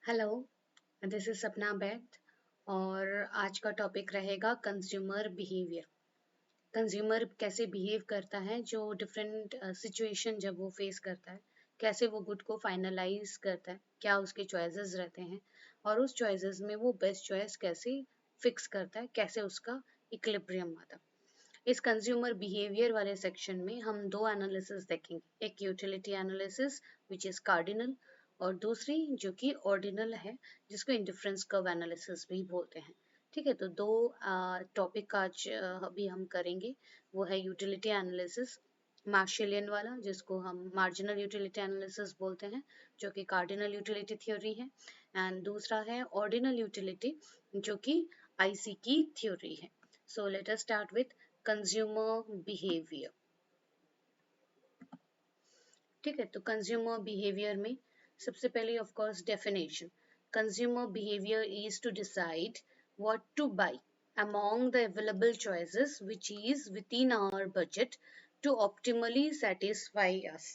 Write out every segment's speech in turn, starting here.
Hello, this is सपना बैथ और आज का टॉपिक रहेगा कंज्यूमर बिहेवियर। कंज्यूमर कैसे बिहेव करता है, जो डिफरेंट सिचुएशन जब वो फेस करता है, कैसे वो गुड को फाइनलाइज करता है, क्या उसके चॉइसेस रहते हैं और उस चॉइसेस में वो बेस्ट चॉइस कैसे फिक्स करता है, कैसे उसका इक्विलिब्रियम आता है। इस कंज्यूमर बिहेवियर वाले सेक्शन में हम दो एनालिसिस देखेंगे, एक utility analysis which is cardinal और दूसरी जो कि ऑर्डिनल है, जिसको इंडिफरेंस कर्व एनालिसिस भी बोलते हैं। ठीक है, तो दो टॉपिक आज अभी हम करेंगे। वो है यूटिलिटी एनालिसिस मार्शलियन वाला, जिसको हम मार्जिनल यूटिलिटी एनालिसिस बोलते हैं, जो कि कार्डिनल यूटिलिटी थ्योरी है। एंड दूसरा है ऑर्डिनल यूटिलिटी, जो कि आईसी की थ्योरी है। So let us start with consumer behaviour. ठीक है, तो कंज्यूमर बिहेवियर में सबसे पहले of course definition. Consumer behaviour is to decide what to buy among the available choices which is within our budget to optimally satisfy us।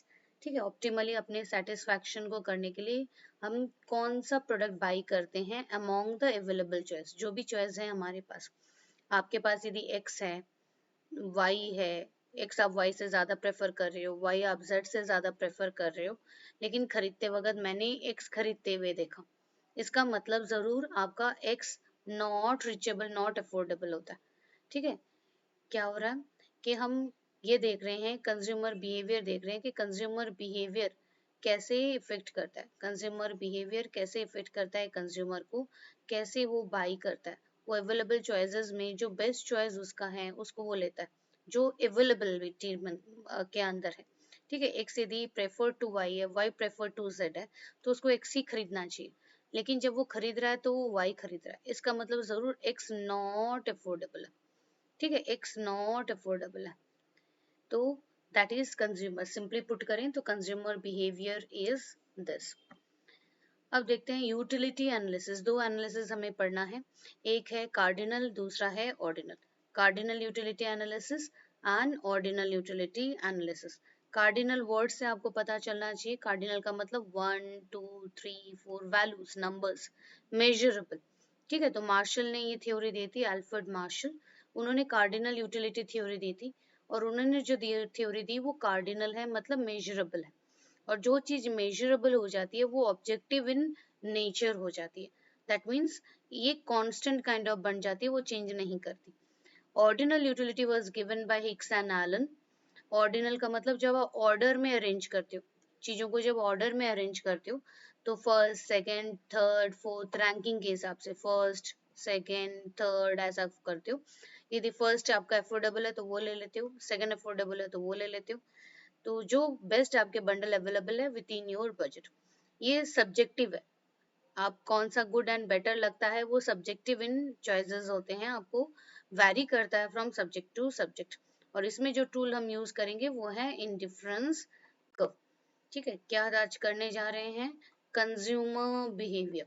ठीक है, optimally अपने satisfaction को करने के लिए हम कौन सा प्रोडक्ट बाई करते हैं among the available choice, जो भी चॉइस है हमारे पास। आपके पास यदि एक्स है, वाई है, एक्स आप वाई से ज्यादा प्रेफर कर रहे हो, वाई आप जेड से ज्यादा प्रेफर कर रहे हो, लेकिन खरीदते वक्त मैंने एक्स खरीदते हुए देखा, इसका मतलब जरूर आपका x not reachable, not affordable होता है। ठीक है, क्या हो रहा है कि हम ये देख रहे हैं, कंज्यूमर बिहेवियर देख रहे हैं कि कंज्यूमर बिहेवियर कैसे इफेक्ट करता है, कंज्यूमर बिहेवियर कैसे इफेक्ट करता है कंज्यूमर को, कैसे वो बाई करता है। वो अवेलेबल चॉइसेस में जो बेस्ट चॉइस उसका है उसको वो लेता है, जो अवेलेबिलिटी के अंदर है। ठीक है, एक्स यदि प्रेफर टू वाई है, वाई प्रेफर टू जेड है, तो उसको एक्स ही खरीदना चाहिए। लेकिन जब वो खरीद रहा है तो वो वाई खरीद रहा है, इसका मतलब जरूर एक्स नॉट अफोर्डेबल है। ठीक है, एक्स नॉट अफोर्डेबल है, तो that is consumer. Simply put करें तो कंज्यूमर बिहेवियर इज दिस। अब देखते हैं यूटिलिटी एनालिसिस। दो एनालिसिस हमें पढ़ना है, एक है कार्डिनल, दूसरा है ordinal. Cardinal utility analysis and ordinal utility analysis. Cardinal word से आपको पता चलना चाहिए, कार्डिनल का मतलब 1 2 3 4 वैल्यूज, नंबर्स, मेजरेबल। ठीक है, तो मार्शल ने ये थ्योरी दी थी, अल्फ्रेड मार्शल, उन्होंने कार्डिनल यूटिलिटी थ्योरी दी थी। और उन्होंने जो थ्योरी दी वो कार्डिनल है, मतलब मेजरेबल है। और जो चीज मेजरेबल हो जाती है वो ऑब्जेक्टिव इन नेचर हो जाती है। दैट मीन्स ये कांस्टेंट काइंड ऑफ बन जाती है, वो चेंज नहीं करती। Ordinal utility was given by Hicks and Allen. Ordinal का मतलब जब आप ऑर्डर में अरेंज करते हो, चीजों को जब ऑर्डर में अरेंज करते हो, तो first second third fourth ranking के हिसाब से फर्स्ट सेकंड थर्ड ऐसा करते हो। यदि फर्स्ट आपका अफोर्डेबल है तो वो ले लेते हो, सेकंड अफोर्डेबल है तो वो ले लेते हो, तो जो बेस्ट आपके बंडल अवेलेबल है विद इन योर बजट। ये सब्जेक्टिव है, आप कौन सा गुड एंड बेटर लगता है वो सब्जेक्टिव इन चॉइसेस होते हैं, आपको वैरी करता है फ्रॉम सब्जेक्ट टू सब्जेक्ट। और इसमें जो टूल हम यूज करेंगे वो है इंडिफरेंस कर्व। ठीक है, क्या आज करने जा रहे हैं, कंज्यूमर बिहेवियर।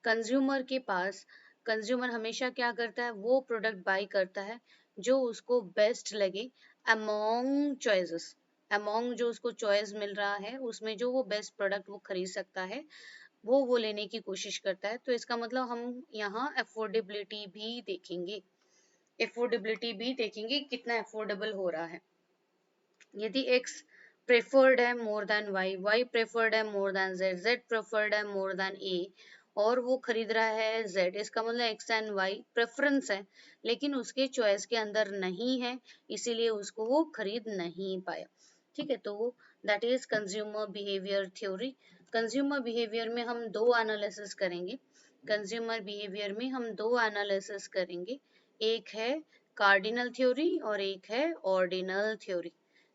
कंज्यूमर के पास, कंज्यूमर हमेशा क्या करता है, वो प्रोडक्ट बाय करता है जो उसको बेस्ट लगे अमोंग चॉइसेस। अमोंग जो उसको चॉइस मिल रहा है उसमें जो वो बेस्ट प्रोडक्ट वो खरीद सकता है, वो लेने की कोशिश करता है। तो इसका मतलब हम यहाँ अफोर्डेबिलिटी भी देखेंगे, अफोर्डेबिलिटी भी देखेंगे कितना अफोर्डेबल हो रहा है। यदि x प्रेफर्ड है more than y, y preferred है more than z, z preferred है मोर देन a, और वो खरीद रहा है z, इसका मतलब x एंड y प्रेफरेंस है लेकिन उसके चॉइस के अंदर नहीं है, इसीलिए उसको वो खरीद नहीं पाया। ठीक है, तो that is consumer behaviour theory. Consumer behaviour में हम दो एनालिसिस करेंगे, कंज्यूमर बिहेवियर में हम दो एनालिसिस करेंगे, एक है कार्डिनल थ्योरी और एक है ऑर्डिनल थ्योरी।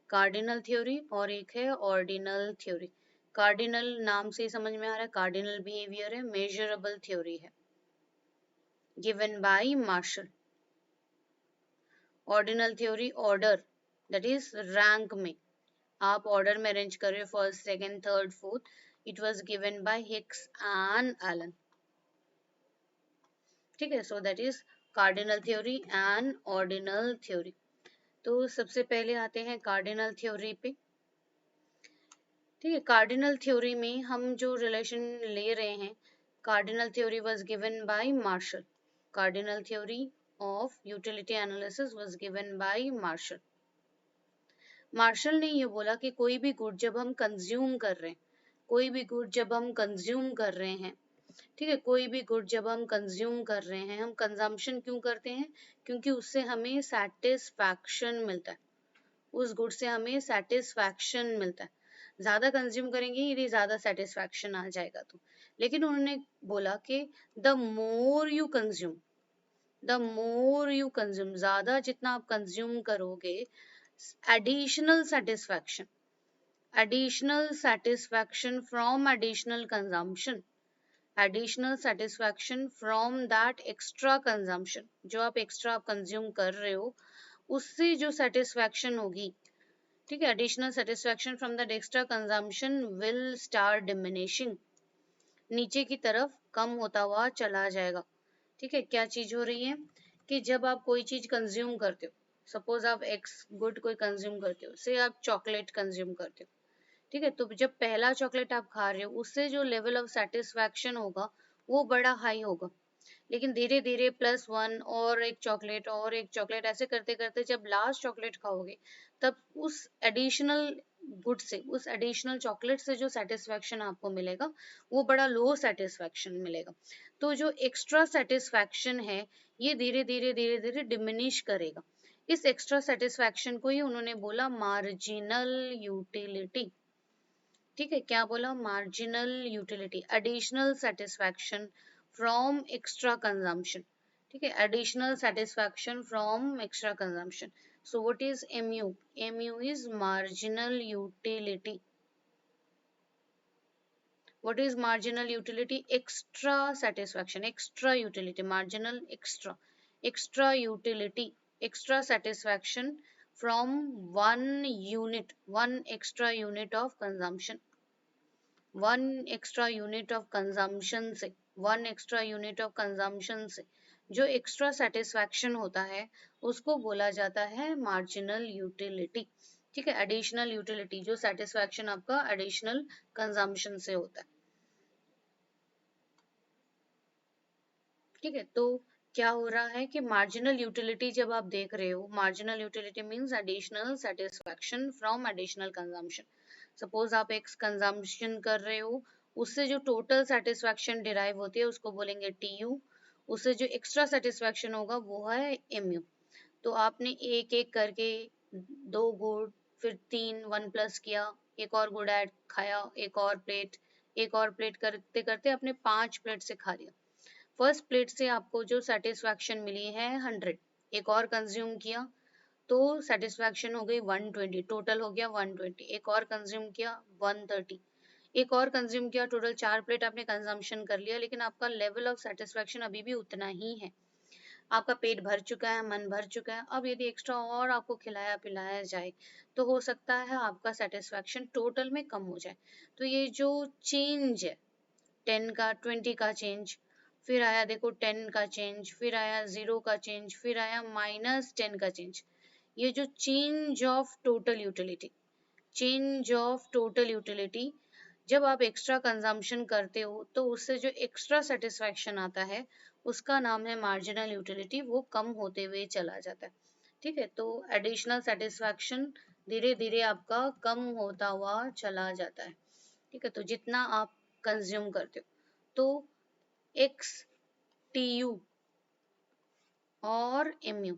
कार्डिनल थ्योरी और एक है ऑर्डिनल थ्योरी। कार्डिनल नाम से ही समझ में आ रहा है, कार्डिनल बिहेवियर है, मेजरेबल थ्योरी है, given by Marshall. Ordinal theory order, that is rank में, आप ऑर्डर में अरेंज कर रहे हो first second third fourth, it was given by Hicks and Allen. ठीक है, so that is cardinal theory and ordinal theory. तो सबसे पहले आते हैं कार्डिनल थ्योरी पे। ठीक है, कार्डिनल थ्योरी में हम जो रिलेशन ले रहे हैं, cardinal theory was given by Marshall. Cardinal theory of utility analysis was given by Marshall. Marshall ने ये बोला कि कोई भी गुड जब हम कंज्यूम कर रहे हैं, कोई भी गुड जब हम कंज्यूम कर रहे हैं, ठीक है, कोई भी गुड जब हम कंज्यूम कर रहे हैं, हम कंजम्पशन क्यों करते हैं? क्योंकि उससे हमें सेटिस्फैक्शन मिलता है, उस गुड से हमें सेटिस्फैक्शन मिलता है। ज्यादा कंज्यूम करेंगे यदि ज्यादा सेटिस्फैक्शन आ जाएगा तो। लेकिन उन्होंने बोला कि the more you consume, the more you consume, ज्यादा जितना आप कंज्यूम करोगे, additional satisfaction, additional satisfaction from additional consumption, additional satisfaction from that extra consumption, जो आप एक्स्ट्रा आप कंज्यूम कर रहे हो उससे जो सेटिस्फैक्शन होगी, ठीक है, additional satisfaction from that extra consumption will start diminishing, नीचे की तरफ कम होता हुआ चला जाएगा। ठीक है, क्या चीज हो रही है कि जब आप कोई चीज कंज्यूम करते हो, सपोज आप एक्स गुड कोई कंज्यूम करते हो, से आप चॉकलेट कंज्यूम करते हो, ठीक है, तो जब पहला चॉकलेट आप खा रहे हो उससे जो लेवल ऑफ सेटिस्फैक्शन होगा वो बड़ा हाई होगा। लेकिन धीरे धीरे प्लस वन और एक चॉकलेट और एक चॉकलेट ऐसे करते करते जब लास्ट चॉकलेट खाओगे, तब उस एडिशनल गुड से, उस एडिशनल चॉकलेट से जो सेटिस्फैक्शन आपको मिलेगा वो बड़ा लो सेटिस्फैक्शन मिलेगा। तो जो एक्स्ट्रा सेटिस्फैक्शन है ये धीरे धीरे धीरे धीरे डिमिनिश करेगा। इस एक्स्ट्रा सेटिस्फैक्शन को ही उन्होंने बोला मार्जिनल यूटिलिटी। ठीक है, क्या बोला? Marginal utility, additional satisfaction from extra consumption. ठीक है, additional satisfaction from extra consumption. So what is MU? MU is marginal utility. What is marginal utility? Extra satisfaction, extra utility, marginal extra, extra utility, extra satisfaction from one unit, one extra unit of consumption, one extra unit of consumption से, one extra unit of consumption से जो extra satisfaction होता है उसको बोला जाता है marginal utility. ठीक है, एडिशनल यूटिलिटी, जो सेटिस्फैक्शन आपका एडिशनल कंजम्पशन से होता है। ठीक है, तो क्या हो रहा है कि मार्जिनल यूटिलिटी जब आप देख रहे हो, marginal utility means additional satisfaction from additional consumption. Suppose आप एक कंजम्पशन कर रहे हो, उससे जो टोटल सेटिस्फैक्शन डिराइव होती है उसको बोलेंगे टीयू, उससे जो एक्स्ट्रा सेटिस्फैक्शन होगा वो है एमयू। तो आपने एक एक करके दो गुड़, फिर तीन, वन प्लस किया, एक और गुड़ ऐड खाया, एक और प्लेट करते करते आपने 5 प्लेट से खा लिया। फर्स्ट प्लेट से आपको जो सेटिस्फैक्शन मिली है 100, एक और कंज्यूम किया तो सेटिस्फैक्शन हो गई 120, टोटल हो गया 120, एक और कंज्यूम किया 130, एक और कंज्यूम किया, टोटल 4 प्लेट आपने कंजम्पशन कर लिया, लेकिन आपका लेवल ऑफ सेटिस्फैक्शन अभी भी उतना ही है, आपका पेट भर चुका है, मन भर चुका है। अब यदि एक्स्ट्रा और आपको खिलाया पिलाया जाए तो हो सकता है आपका सेटिस्फैक्शन टोटल में कम हो जाए। तो ये जो चेंज है 10 का 20 का चेंज, फिर आया देखो 10 का चेंज, फिर आया 0 का चेंज, फिर आया -10 का चेंज, ये जो change of total utility, change of total utility, जब आप एक्स्ट्रा कंजम्पशन करते हो तो उससे जो एक्स्ट्रा सेटिस्फैक्शन आता है उसका नाम है मार्जिनल यूटिलिटी, वो कम होते हुए चला जाता है। ठीक है, तो एडिशनल सेटिस्फैक्शन धीरे धीरे आपका कम होता हुआ चला जाता है। ठीक है, तो जितना आप कंज्यूम करते हो, तो एक्स, टीयू और एमयू,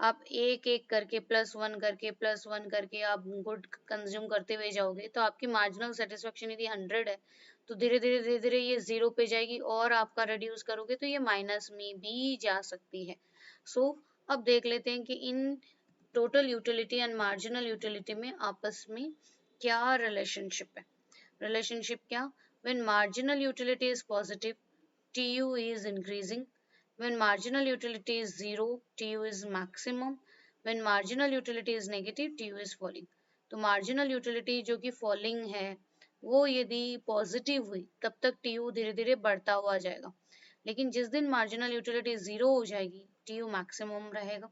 आप एक एक करके प्लस वन करके आप गुड कंज्यूम करते हुए जाओगे तो आपकी मार्जिनल सेटिस्फेक्शन यदि 100 है तो धीरे धीरे ये 0 पे जाएगी, और आपका रिड्यूस करोगे तो ये माइनस में भी जा सकती है। सो अब देख लेते हैं कि in total utility and marginal utility में आपस में क्या रिलेशनशिप है। रिलेशनशिप क्या? When marginal utility is positive, TU is increasing. When marginal utility is zero, TU is maximum. When marginal utility is negative, TU is falling. तो marginal utility जो कि falling है वो यदि पॉजिटिव हुई तब तक TU धीरे धीरे बढ़ता हुआ जाएगा, लेकिन जिस दिन marginal utility जीरो हो जाएगी TU मैक्सिमम रहेगा।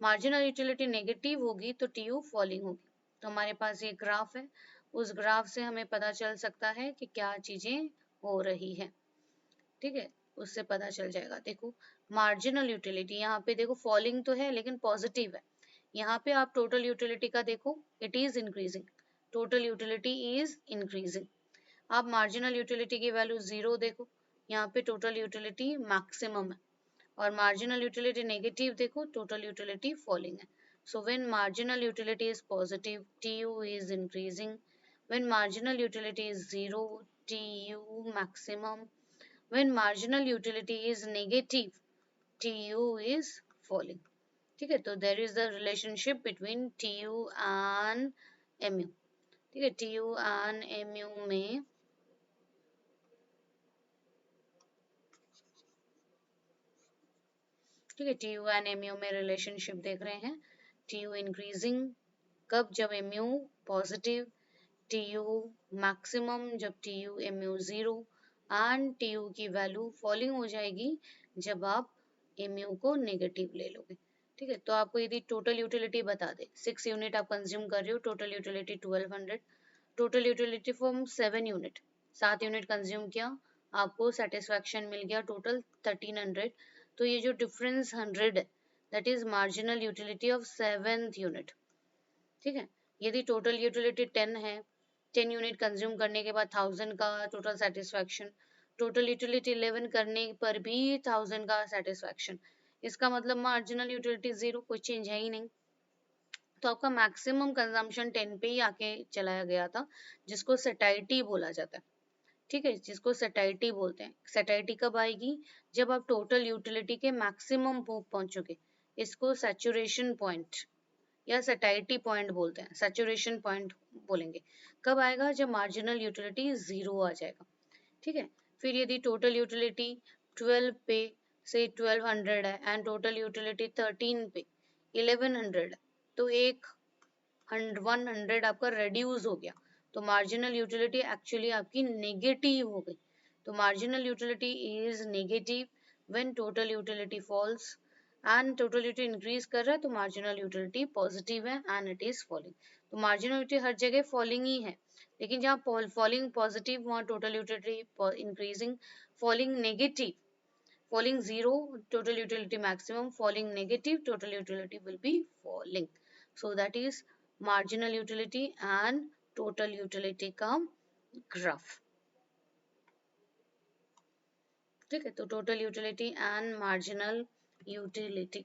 marginal utility नेगेटिव होगी तो TU फॉलिंग होगी। तो हमारे पास ये ग्राफ है, उस ग्राफ से हमें पता चल सकता है कि क्या चीजें हो रही है। ठीक है, उससे पता चल जाएगा। देखो मार्जिनल यूटिलिटी, यहाँ पे देखो फॉलिंग तो है लेकिन पॉजिटिव है। यहाँ पे आप टोटल यूटिलिटी का देखो, it is increasing, total utility is increasing. आप मार्जिनल यूटिलिटी की वैल्यू 0 देखो, यहाँ पे टोटल यूटिलिटी मैक्सिमम है। और मार्जिनल यूटिलिटी नेगेटिव देखो, टोटल यूटिलिटी फॉलिंग है। So when marginal utility is positive, TU is increasing. When marginal utility is 0, TU maximum. When marginal utility is negative, TU is falling. ठीक है, तो there is the relationship between TU and MU. ठीक है, TU and MU में ठीक है, TU and MU में relationship देख रहे हैं। TU इंक्रीजिंग कब, जब MU पॉजिटिव, TU मैक्सिमम जब TU MU 0, एंड TU की वैल्यू फॉलिंग हो जाएगी जब आप MU को नेगेटिव ले लोगे। ठीक है, तो आपको यदि टोटल यूटिलिटी बता दे, 6 यूनिट आप कंज्यूम कर रहे हो, total utility 1200, total utility from 7 unit, 7 unit consume किया, आपको सेटिस्फैक्शन मिल गया टोटल 1300। तो ये जो डिफरेंस 100 है, that is marginal utility of 7th unit. ठीक है, यदि टोटल यूटिलिटी 10 है, 10 यूनिट कंज्यूम करने के बाद 1000 का टोटल सेटिस्फैक्शन, टोटल यूटिलिटी 11 करने पर भी 1000 का सेटिस्फैक्शन, इसका मतलब मार्जिनल यूटिलिटी 0, कोई चेंज है ही नहीं। तो आपका मैक्सिमम कंजम्पशन 10 पे ही आके चलाया गया था, जिसको सेटाइटी बोला जाता है। ठीक है, जिसको सेटाइटी बोलते हैं। सेटाइटी कब आएगी, जब आप टोटल यूटिलिटी के मैक्सिमम पहुंचोगे, इसको सैचुरेशन पॉइंट या सेटाइटी पॉइंट बोलते हैं, सैचुरेशन पॉइंट बोलेंगे। कब आएगा, जब मार्जिनल यूटिलिटी 0 आ जाएगा। ठीक है, फिर यदि टोटल यूटिलिटी 12 पे से 1200 है एंड टोटल यूटिलिटी 13 पे 1100 है, तो एक 100 आपका रेड्यूस हो गया, तो मार्जिनल यूटिलिटी एक्चुअली आपकी नेगेटिव हो गई। तो marginal utility is negative when total utility falls, and total utility increase कर रहा है तो मार्जिनल यूटिलिटी पॉजिटिव है एंड इट इज फॉलिंग। तो मार्जिनल यूटिलिटी हर जगह फॉलिंग ही है, लेकिन जहाँ फॉलिंग पॉजिटिव वहाँ total utility increasing, falling negative, falling 0 total utility maximum, falling negative total utility will be falling. So that is marginal utility and total utility का graph. ठीक है, तो total utility and marginal utility।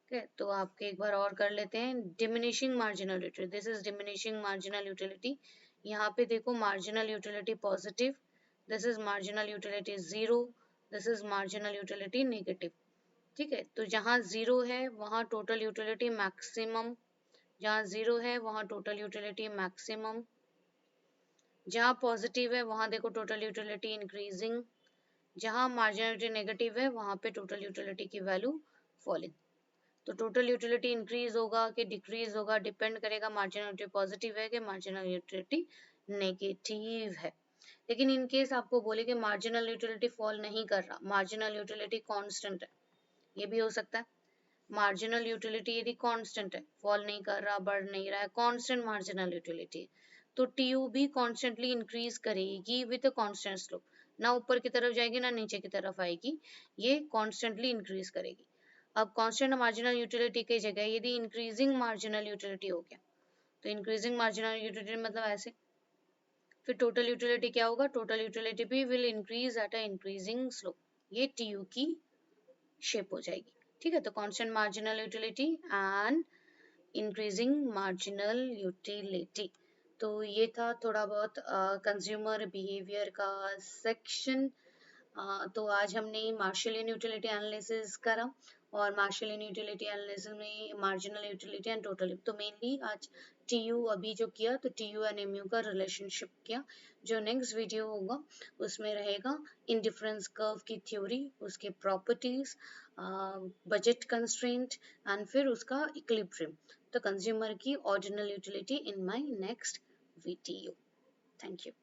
ठीक है, तो आपके एक बार और कर लेते हैं। diminishing marginal utility, this is diminishing marginal utility। यहाँ पे देखो marginal utility positive, this is marginal utility 0, this is marginal utility negative। ठीक है, तो जहाँ 0 है वहाँ टोटल यूटिलिटी मैक्सिमम, जहाँ 0 है वहाँ टोटल यूटिलिटी मैक्सिमम, जहाँ पॉजिटिव है वहाँ देखो टोटल यूटिलिटी इंक्रीजिंग, जहाँ मार्जिनलिटी नेगेटिव है वहाँ पे टोटल यूटिलिटी की वैल्यू फॉलिंग। तो टोटल यूटिलिटी इंक्रीज होगा कि डिक्रीज होगा, डिपेंड करेगा मार्जिनलिटी पॉजिटिव है कि मार्जिनल यूटिलिटी नेगेटिव है। लेकिन इन केस आपको बोले कि मार्जिनल यूटिलिटी फॉल नहीं कर रहा, मार्जिनल यूटिलिटी कांस्टेंट है, ये भी हो सकता है। मार्जिनल यूटिलिटी यदि कांस्टेंट है, फॉल नहीं कर रहा, बढ़ नहीं रहा है, कांस्टेंट मार्जिनल यूटिलिटी, तो TU भी कांस्टेंटली इंक्रीज करेगी विद कांस्टेंट स्लोप, ना ऊपर की तरफ जाएगी ना नीचे की तरफ आएगी, ये कांस्टेंटली इंक्रीज करेगी। अब कांस्टेंट मार्जिनल यूटिलिटी की जगह यदि इंक्रीजिंग मार्जिनल यूटिलिटी हो गया, तो इंक्रीजिंग मार्जिनल यूटिलिटी मतलब ऐसे, फिर टोटल यूटिलिटी क्या होगा, टोटल यूटिलिटी भी will increase at a increasing slope, ये TU की शेप हो जाएगी। ठीक है, तो constant marginal utility and increasing marginal utility. तो ये था थोड़ा बहुत कंज्यूमर बिहेवियर का सेक्शन। तो आज हमने मार्शलियन यूटिलिटी एनालिसिस करा, और मार्शलियन यूटिलिटी एनालिसिस में मार्जिनल यूटिलिटी एंड टोटल, तो मेनली आज TU अभी जो किया, तो TU एंड MU का रिलेशनशिप किया। जो नेक्स्ट वीडियो होगा उसमें रहेगा इंडिफरेंस कर्व की थ्योरी, उसके प्रॉपर्टीज, बजट कंस्ट्रेंट एंड फिर उसका इक्विलिब्रियम, तो कंज्यूमर की ordinal utility in my next video. Thank you.